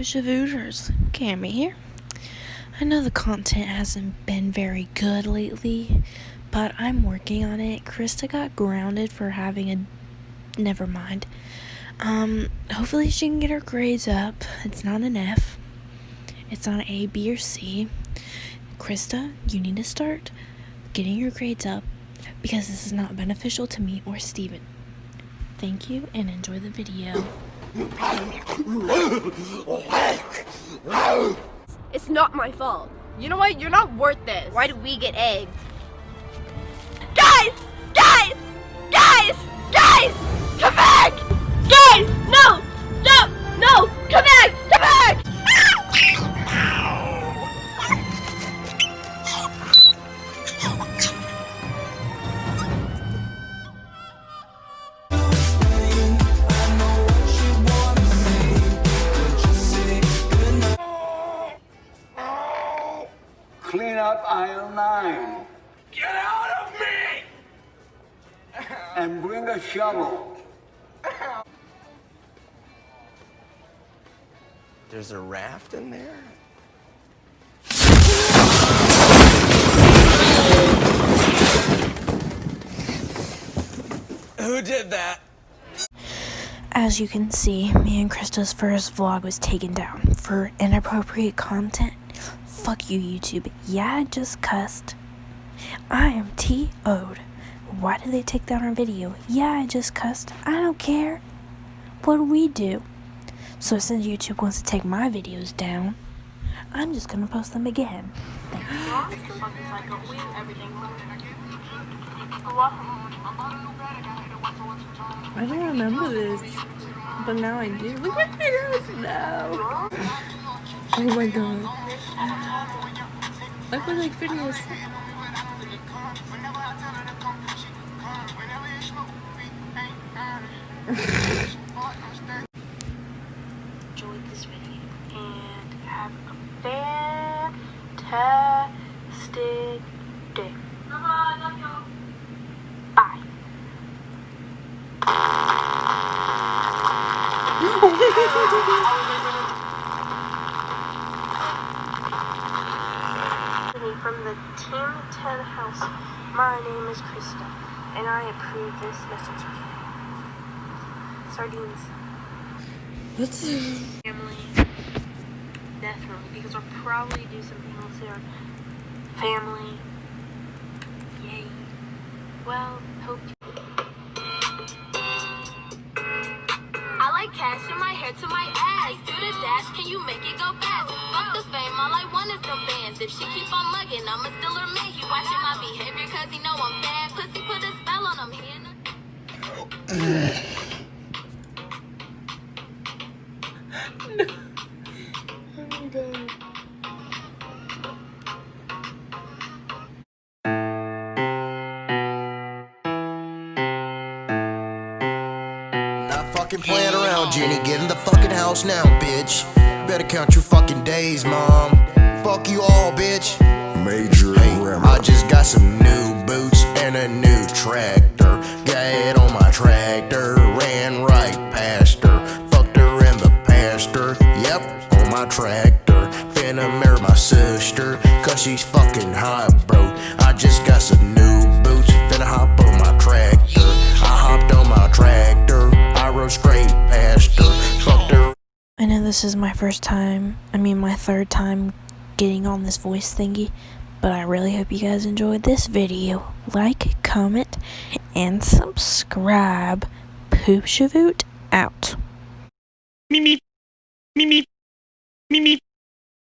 Pusha Vooters, Cammy here. I know the content hasn't been very good lately, but I'm working on it. Krista got grounded for having a... Never mind. Hopefully she can get her grades up. It's not an F. It's not an A, B, or C. Krista, you need to start getting your grades up because this is not beneficial to me or Steven. Thank you and enjoy the video. It's not my fault. You know what? You're not worth this. Why do we get eggs? Guys! Guys! Guys! Guys! Come back! Guys! No! Stop! No! Come back! Come back! Clean up aisle 9. Get out of me! And bring a shovel. There's a raft in there? Who did that? As you can see, me and Krista's first vlog was taken down for inappropriate content. Fuck you, YouTube. Yeah, I just cussed. I am T.O'd. Why did they take down our video? Yeah, I just cussed. I don't care. What do we do? So since YouTube wants to take my videos down, I'm just gonna post them again. Thanks. I don't remember this, but now I do. Look at my fingers now. Oh my god. I feel like Phineas. Enjoyed this video and have a fantastic day. Bye. From the Team 10 house, my name is Krista, and I approve this message. Sardines. What's Family. Definitely, because we'll probably do something else here. Family. Yay. Well, hope you... I like cash in my hair to my ass. Do the dash, can you make it go fast? Fuck the fame, all I want is some bands. If she keep on mugging, I'ma still her man. He watching my behavior cause he know I'm bad. Pussy put a spell on him. Oh my god. Not fucking playing around, Jenny. Get in the fucking house now, bitch. Better count your fucking days, mom. Fuck you all, bitch. Major grammar. I just got some new boots and a new tractor. Got it on my tractor, ran right past her. Fucked her in the pasture, yep, on my tractor. Finna marry my sister, cause she's fucking hot, bro. I just got some new boots, finna hop on my tractor. I hopped on my tractor, I rode straight past her. Fucked her. I know this is my third time getting on this voice thingy, but I really hope you guys enjoyed this video. Like, comment, and subscribe. Poop Shavoot out. Me.